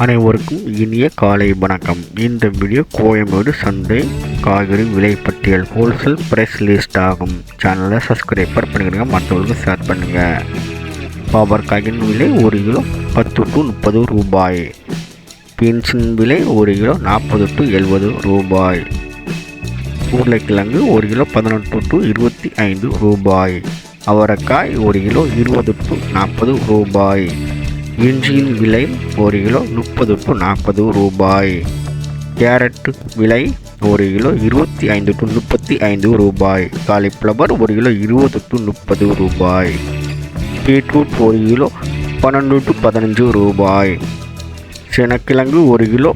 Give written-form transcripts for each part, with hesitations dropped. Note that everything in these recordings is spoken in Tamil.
அனைவருக்கும் இனிய காலை வணக்கம். இந்த வீடியோ கோயம்பேடு சந்தை காய்கறி விலை பட்டியல் ஹோல்சேல் பிரைஸ் லிஸ்ட் ஆகும். சேனலை சப்ஸ்கிரைப் பண்ணிடுங்க, மற்றவர்களுக்கு ஷேர் பண்ணுங்கள். பாவற்காயின் விலை 1 கிலோ 10 to 30 ரூபாய். பீன்ஸின் விலை 1 கிலோ 40 to 70 ரூபாய். உருளைக்கிழங்கு 1 கிலோ 18 to 25 ரூபாய். அவரைக்காய் 1 கிலோ 20 to 40 ரூபாய். இஞ்சியின் விலை 1 கிலோ 30 to 40 ரூபாய். கேரட் விலை 1 கிலோ 25 to 35 ரூபாய். காலிஃப்ளவர் 1 கிலோ 20 to 30 ரூபாய். பீட்ரூட் 1 கிலோ 12 to 15 ரூபாய். சேனக்கிழங்கு 1 கிலோ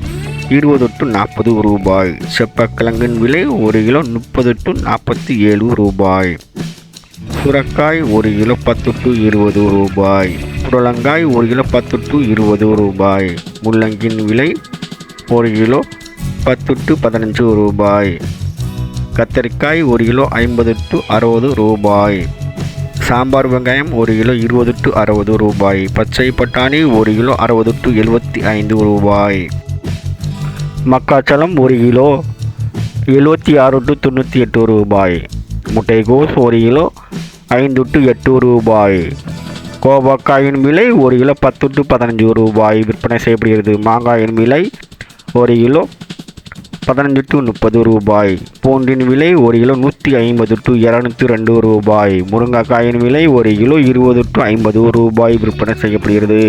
20 to 40 ரூபாய். செப்பக்கிழங்கின் விலை 1 கிலோ 30 to 47 ரூபாய். சுரக்காய் 1 கிலோ 10 to 20 ரூபாய். புடலங்காய் 1 கிலோ 10 to 20 ரூபாய். முள்ளங்கியின் விலை 1 கிலோ 10 to 15 ரூபாய். கத்தரிக்காய் 1 கிலோ 50 to 60 ரூபாய். சாம்பார் வெங்காயம் 1 கிலோ 20 to 60 ரூபாய். பச்சை பட்டாணி 1 கிலோ 60 to 75 ரூபாய். மக்காச்சோளம் 1 கிலோ 76 to 98 ரூபாய். முட்டைகோஸ் 1 கிலோ 5 to 8 ரூபாய். கோவக்காயின் விலை 1 கிலோ 10 to 15 ரூபாய் விற்பனை செய்யப்படுகிறது. மாங்காயின் விலை 1 கிலோ 15 to 30 ரூபாய். பூண்டின் விலை 1 கிலோ 150 to 202 ரூபாய். முருங்கைக்காயின் விலை 1 கிலோ 20 to 50 ரூபாய் விற்பனை செய்யப்படுகிறது.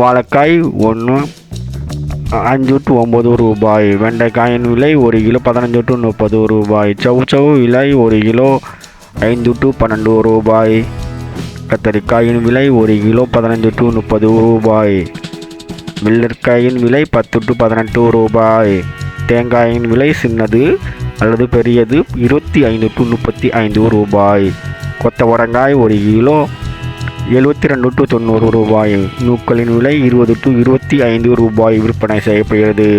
வாழைக்காய் 5 to 9 ரூபாய். வெண்டைக்காயின் விலை 1 கிலோ 15 to 30 ரூபாய். சவு விலை 1 கிலோ 5 to 12 ரூபாய். கத்தரிக்காயின் விலை 1 கிலோ 15 to 30 ரூபாய். வெள்ளரிக்காயின் விலை 10 to 18 ரூபாய். தேங்காயின் விலை சின்னது அல்லது பெரியது 25 to 35 ரூபாய். கொத்தவரங்காய் 1 கிலோ 72 to 90 ரூபாய். நூக்களின் விலை 20 to 25 ரூபாய் விற்பனை செய்யப்படுகிறது.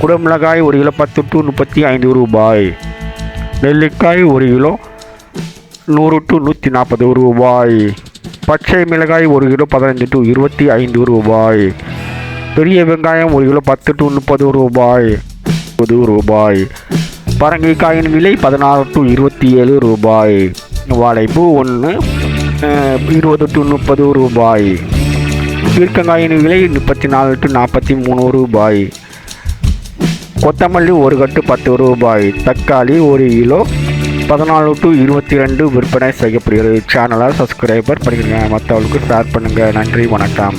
குடமிளகாய் 1 கிலோ 10 to 35 ரூபாய். நெல்லிக்காய் 1 கிலோ 100 to 140 ரூபாய். பச்சை மிளகாய் 1 கிலோ 15 to 25 ரூபாய். பெரிய வெங்காயம் 1 கிலோ 10 to 30 ரூபாய் 30 ரூபாய். பரங்கிக்காயின் விலை 16 to 27 ரூபாய். வாழைப்பூ 1 20 to 30 ரூபாய். பீர்க்கங்காயின் விலை 34 to 43 ரூபாய். கொத்தமல்லி 1 கட்டு 10 ரூபாய். தக்காளி 1 கிலோ 14 to 22 விற்பனை செய்யப்படுகிறது. சேனலை சப்ஸ்கிரைபர் பண்ணிடுங்க, மற்றவர்களுக்கு ஷேர் பண்ணுங்கள். நன்றி, வணக்கம்.